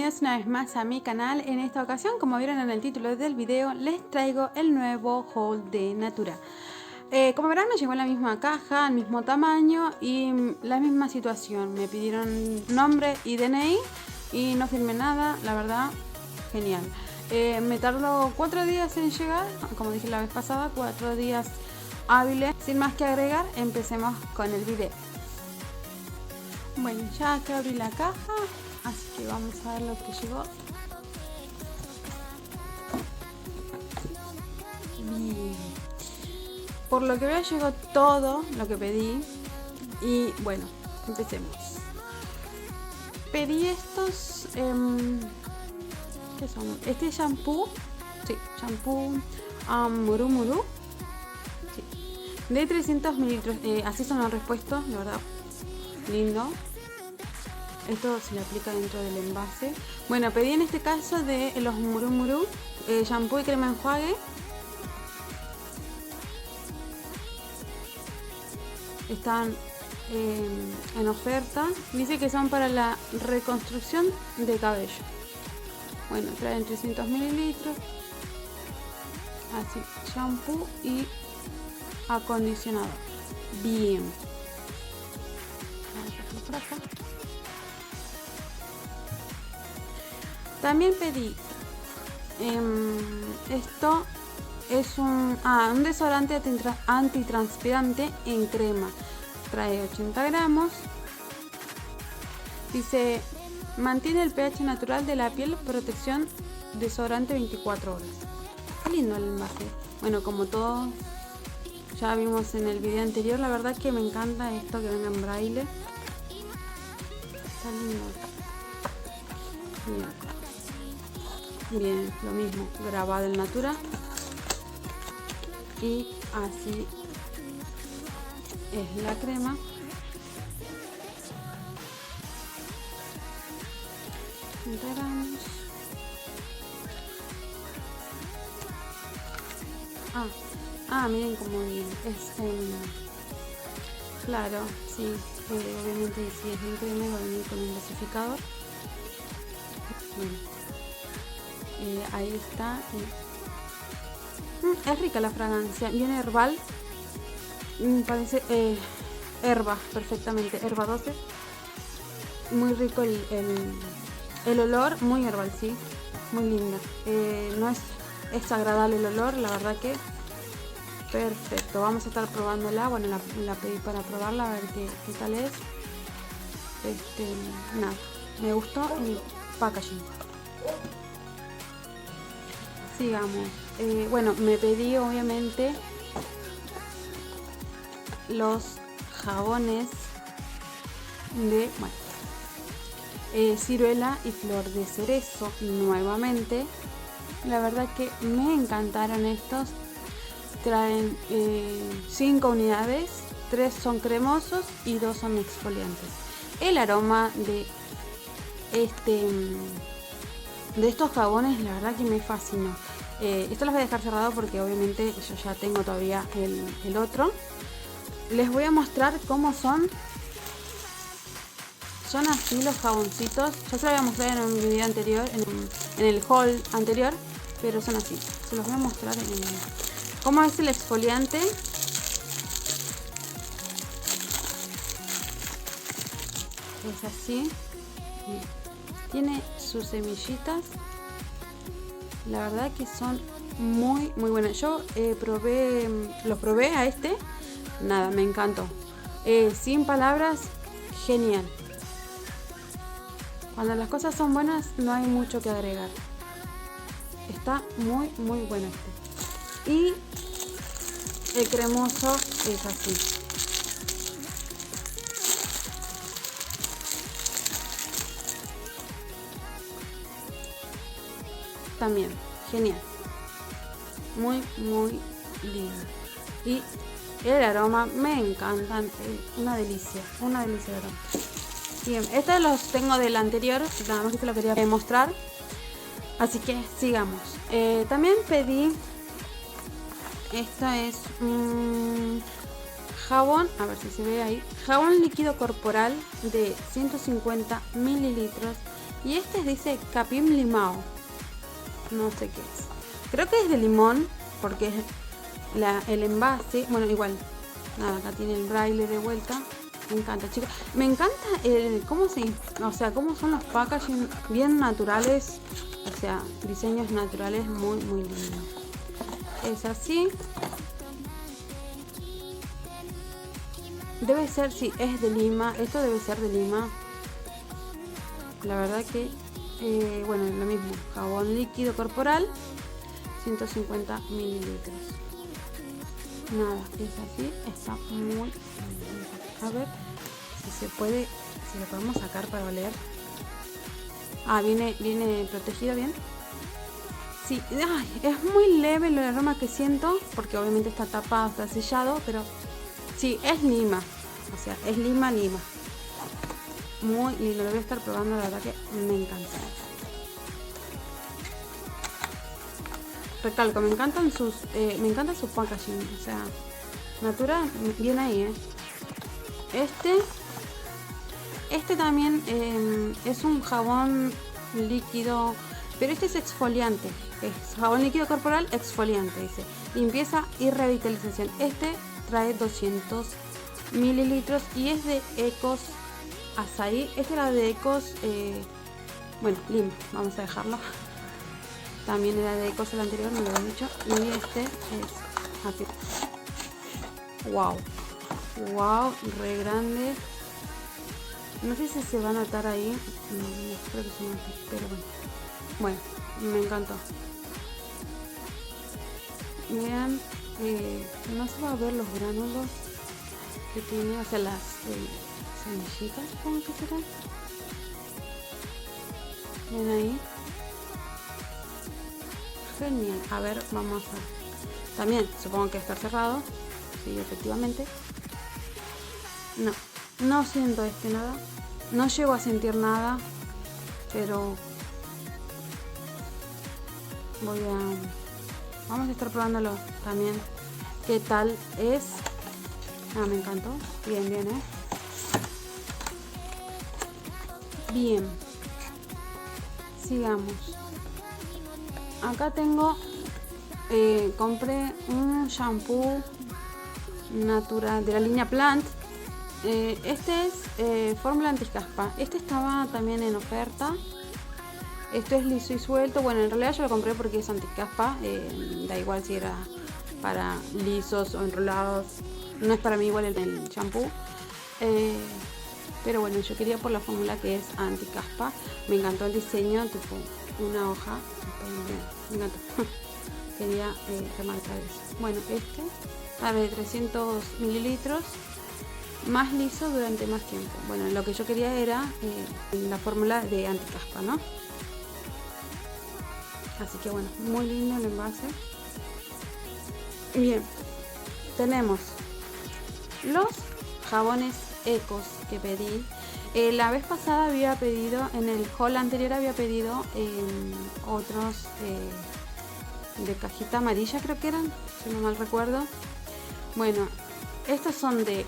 bienvenidos una vez más a mi canal. En esta ocasión, como vieron en el título del video, les traigo el nuevo haul de Natura. Como verán, me llegó en la misma caja, el mismo tamaño y la misma situación. Me pidieron nombre y DNI y no firmé nada, la verdad, genial. Me tardó 4 días en llegar, como dije la vez pasada, 4 días hábiles. Sin más que agregar, empecemos con el video. Bueno, ya que abrí la caja, así que vamos a ver lo que llegó. Bien. Por lo que veo llegó todo lo que pedí. Y bueno, empecemos. Pedí estos... ¿qué son? Este es shampoo. Sí, shampoo Muru Muru. Sí. De 300 mililitros. Así son los repuestos, la verdad. Lindo. Esto se le aplica dentro del envase. Bueno, pedí en este caso de los Muru Muru shampoo y crema enjuague. Están en oferta. Dice que son para la reconstrucción de cabello. Bueno, traen 300 mililitros. Así, shampoo y acondicionador. Bien. Por acá. También pedí esto es un desodorante antitranspirante en crema. Trae 80 gramos. Dice, mantiene el pH natural de la piel, protección, desodorante 24 horas. Qué lindo el envase. Bueno, como todos ya vimos en el video anterior, la verdad que me encanta esto que venga en braille. Está lindo. Bien, lo mismo, grabado en Natura. Y así es la crema. Gramos. Miren cómo bien. Es claro, sí, obviamente si es en crema va a venir con un gasificador. Bien. Ahí está. Es rica la fragancia, viene herbal. Parece herba, perfectamente, herba 12. Muy rico el olor, muy herbal, sí, muy linda. No es agradable el olor, la verdad que perfecto. Vamos a estar probándola. Bueno, la pedí para probarla, a ver qué tal es. Nada, me gustó el packaging. Sigamos. Bueno, me pedí obviamente los jabones de ciruela y flor de cerezo nuevamente. La verdad que me encantaron estos. Traen 5 unidades, 3 son cremosos y 2 son exfoliantes. El aroma de estos jabones, la verdad que me fascinó. Esto los voy a dejar cerrado porque obviamente yo ya tengo todavía el otro. Les voy a mostrar cómo son. Son así los jaboncitos. Ya se los voy a mostrar en un video anterior, en el haul anterior, pero son así. Se los voy a mostrar cómo es el exfoliante. Es así. Tiene sus semillitas. La verdad que son muy buenas. Yo los probé a este. Nada, me encantó. Sin palabras, genial. Cuando las cosas son buenas no hay mucho que agregar. Está muy bueno este. Y el cremoso es así. También, genial. Muy lindo. Y el aroma me encanta. Una delicia de aroma. Bien, estos los tengo del anterior, nada más que te lo quería mostrar. Así que sigamos. También pedí, esto es jabón, a ver si se ve ahí, jabón líquido corporal de 150 mililitros Y este dice Capim Limao. No sé qué es. Creo que es de limón, porque es el envase. Bueno, igual. Nada, acá tiene el braille de vuelta. Me encanta, chicos. Me encanta cómo cómo son los packaging bien naturales. O sea, diseños naturales muy, muy lindos. Es así. Debe ser, sí, es de Lima. Esto debe ser de Lima. La verdad que, bueno, lo mismo. Jabón líquido corporal, 150 mililitros. Nada, es así. Está muy bien. A ver si se puede, si lo podemos sacar para oler. Ah, viene protegido bien. Sí, ay, es muy leve el aroma que siento, porque obviamente está tapado, está sellado, pero sí, es Lima. O sea, es Lima. Muy lindo, lo voy a estar probando, la verdad que me encanta. Recalco, me encanta su packaging, o sea, Natura, bien ahí, Este también es un jabón líquido, pero este es exfoliante, es jabón líquido corporal exfoliante, dice, limpieza y revitalización. Este trae 200 mililitros y es de Ecos Azaí. Este era de Ecos, bueno, Lima, vamos a dejarlo. También era de Ecos el anterior, me lo habían dicho. Y este es así. Wow, re grande. No sé si se va a notar ahí. No creo que se note, pero bueno. Bueno, me encantó. Vean, no se va a ver los gránulos que tiene, o sea, las semillitas, ¿cómo que serán? Ven ahí. Genial. A ver, vamos a... También, supongo que está cerrado. Sí, efectivamente. No siento nada. No llego a sentir nada. Pero... Vamos a estar probándolo también. ¿Qué tal es? Ah, me encantó. Bien, Bien. Sigamos. Acá tengo... compré un shampoo natural de la línea Plant. Este es fórmula anticaspa. Este estaba también en oferta. Esto es liso y suelto. Bueno, en realidad yo lo compré porque es anticaspa. Da igual si era para lisos o enrolados. No es para mí igual el shampoo. Pero bueno, yo quería por la fórmula que es anticaspa. Me encantó el diseño, tipo una hoja. Me encantó. Quería remarcar eso. Bueno, este de 300 mililitros. Más liso durante más tiempo. Bueno, lo que yo quería era la fórmula de anticaspa, ¿no? Así que bueno, muy lindo el envase. Bien, tenemos los jabones Ecos que pedí. La vez pasada había pedido, en el haul anterior había pedido otros de cajita amarilla, creo que eran, si no mal recuerdo. Bueno, estos son de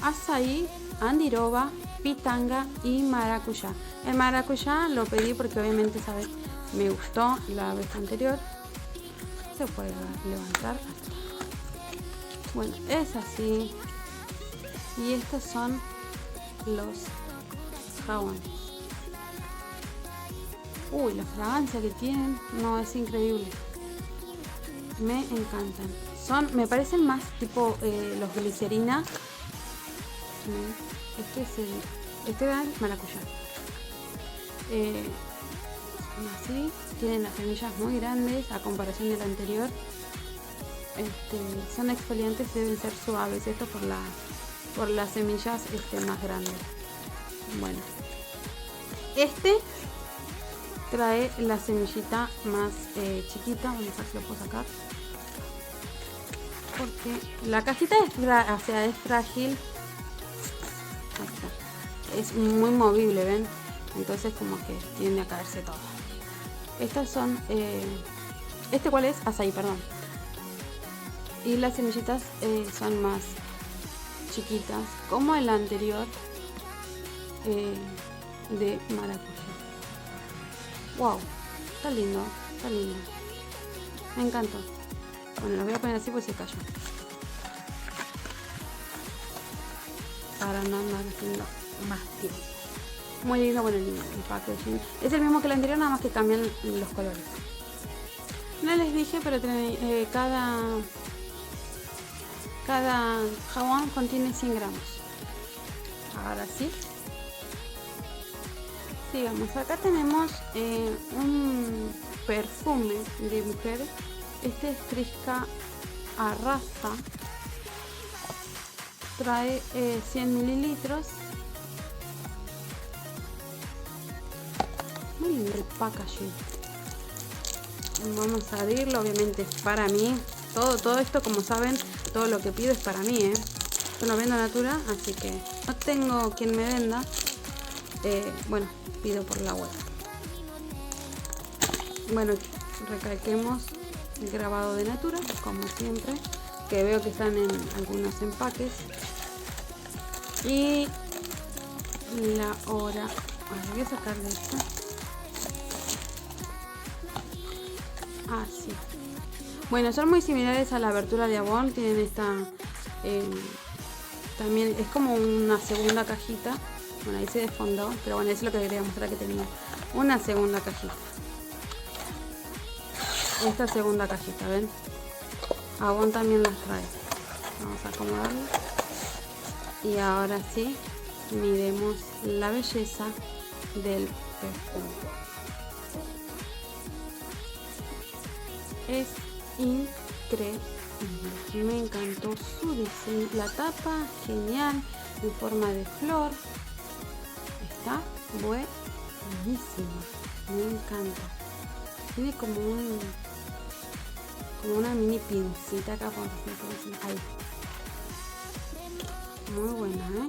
Azaí, Andiroba, Pitanga y Maracuyá. El maracuyá lo pedí porque obviamente, ¿sabes? Me gustó la vez anterior. Se puede levantar. Bueno, es así. Y estos son los jabones. Uy, la fragancia que tienen, no, es increíble. Me encantan. Me parecen más tipo los glicerina. Este era el maracuyá. Así, tienen las semillas muy grandes a comparación del anterior. Son exfoliantes, deben ser suaves. Esto por las semillas más grandes. Bueno, este trae la semillita más chiquita. Vamos a ver si lo puedo sacar, porque la cajita es frágil. Es muy movible, ¿ven? Entonces como que tiende a caerse todo. Estas son ¿cuál es? Azaí, perdón. Y las semillitas son más chiquitas, como el anterior de maracuyá. Wow, está lindo, está lindo. Me encantó. Bueno, lo voy a poner así porque se cayó. Para no andar haciendo más tiempo. Muy lindo, bueno, el packaging. Es el mismo que el anterior, nada más que cambian los colores. No les dije, pero cada jabón contiene 100 gramos. Ahora sí. Sigamos. Acá tenemos un perfume de mujer. Este es Friska Arrasa. Trae 100 mililitros. Muy lindo el packaging. Vamos a abrirlo, obviamente es para mí. Todo esto, como saben, todo lo que pido es para mí, Yo no vendo Natura, así que no tengo quien me venda. Bueno, pido por la web. Bueno, recalquemos el grabado de Natura, como siempre, que veo que están en algunos empaques. Y la hora. Voy a sacar de esto. Así. Bueno, son muy similares a la abertura de Avon. Tienen esta también es como una segunda cajita. Bueno, ahí se desfondó, pero bueno, eso es lo que quería mostrar, que tenía una segunda cajita. Esta segunda cajita, ¿ven? Avon también las trae. Vamos a acomodarlo. Y ahora sí, miremos la belleza del perfume. Es increíble, me encantó su diseño, la tapa genial, en forma de flor, está buenísima, me encanta. Tiene como una mini pincita acá, ahí. Muy buena,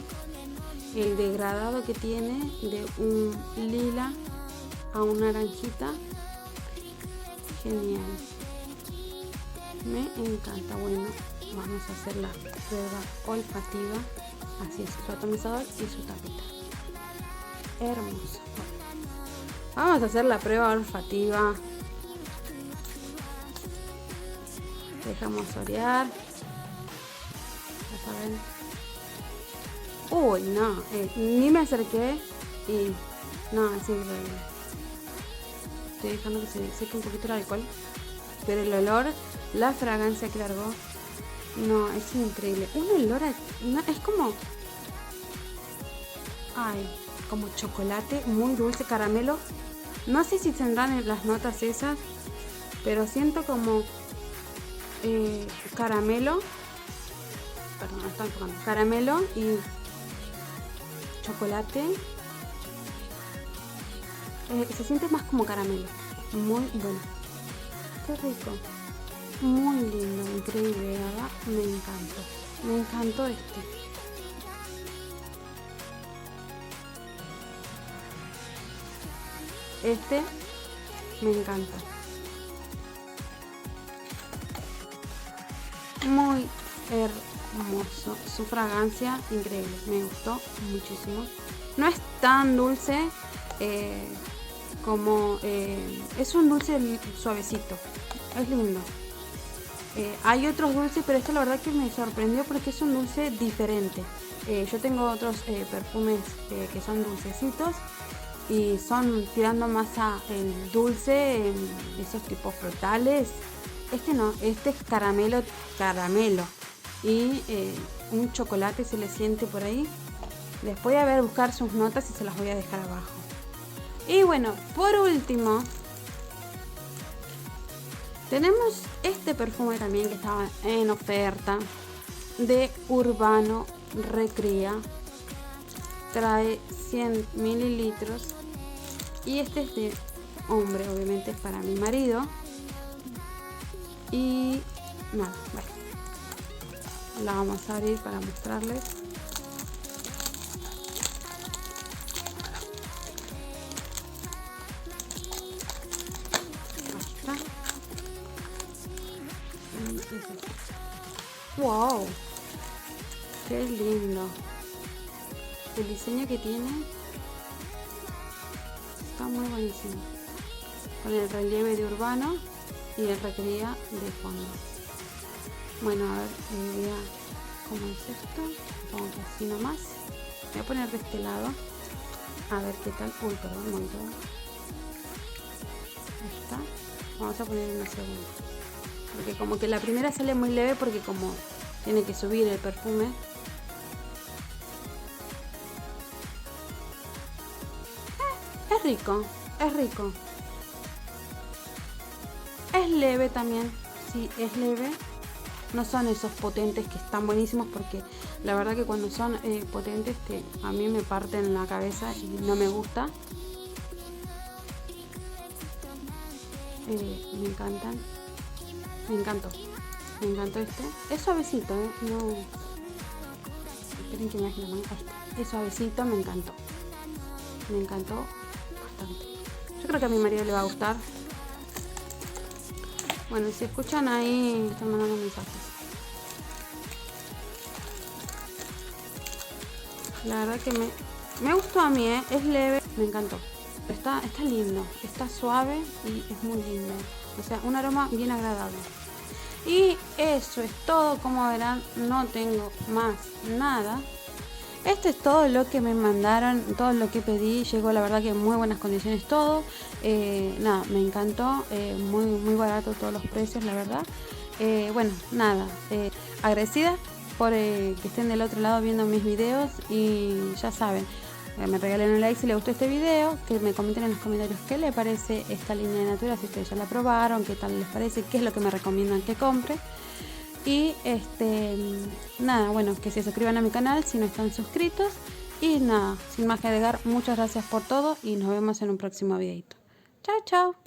El degradado que tiene de un lila a una naranjita, genial. Me encanta. Bueno, vamos a hacer la prueba olfativa. Así es, su atomizador y su tapita. Hermoso. Vamos a hacer la prueba olfativa. Dejamos orear. Ya saben. Uy, no, ni me acerqué y no, es increíble. Estoy dejando que se seque un poquito el alcohol, pero el olor, la fragancia que largó, no, es increíble. Un olor es como, como chocolate, muy dulce, caramelo. No sé si tendrán las notas esas, pero siento como caramelo. Perdón, no estoy enfocando. Caramelo y chocolate. Se siente más como caramelo. Muy bueno. Qué rico. Muy lindo, increíble, ¿verdad? Me encantó. Me encantó este. Este me encanta. Muy hermoso. Su fragancia, increíble. Me gustó muchísimo. No es tan dulce como... es un dulce suavecito. Es lindo. Hay otros dulces, pero este la verdad que me sorprendió porque es un dulce diferente. Yo tengo otros perfumes que son dulcecitos y son tirando más a el dulce, esos tipos frutales. Este no, este es caramelo y un chocolate se le siente por ahí. Les voy a ver buscar sus notas y se las voy a dejar abajo. Y bueno, por último tenemos este perfume también que estaba en oferta, de Urbano Recrea. Trae 100 mililitros y este es de hombre, obviamente es para mi marido. Y nada, bueno, la vamos a abrir para mostrarles. Wow, qué lindo. El diseño que tiene está muy buenísimo. con el relieve de Urbano y el Requería de fondo. Bueno, a ver, cómo es esto. Pongo así nomás. Voy a poner de este lado. A ver qué tal. Uy, perdón, muy todo. Ahí está. Vamos a poner una segunda. Porque como que la primera sale muy leve porque como tiene que subir el perfume. Es rico, es rico. Es leve también. Sí, es leve. No son esos potentes que están buenísimos porque la verdad que cuando son potentes a mí me parten la cabeza y no me gusta. Me encantan. Me encantó este. Es suavecito, no. Esperen que me baje la mano. Ahí está. Es suavecito, me encantó. Me encantó bastante. Yo creo que a mi marido le va a gustar. Bueno, si escuchan ahí, están mandando mensajes. La verdad que me gustó a mí, es leve, me encantó. Está lindo, está suave y es muy lindo. O sea, un aroma bien agradable. Y eso es todo, como verán, no tengo más nada. Esto es todo lo que me mandaron, todo lo que pedí. Llegó la verdad que en muy buenas condiciones todo. Nada, me encantó, muy barato todos los precios, la verdad. Bueno, nada, agradecida por que estén del otro lado viendo mis videos. Y ya saben, me regalen un like si les gustó este video, que me comenten en los comentarios qué les parece esta línea de Natura, si ustedes ya la probaron, qué tal les parece, qué es lo que me recomiendan que compre. Y nada, bueno, que se suscriban a mi canal si no están suscritos. Y nada, sin más que agregar, muchas gracias por todo y nos vemos en un próximo videito. Chao, chao.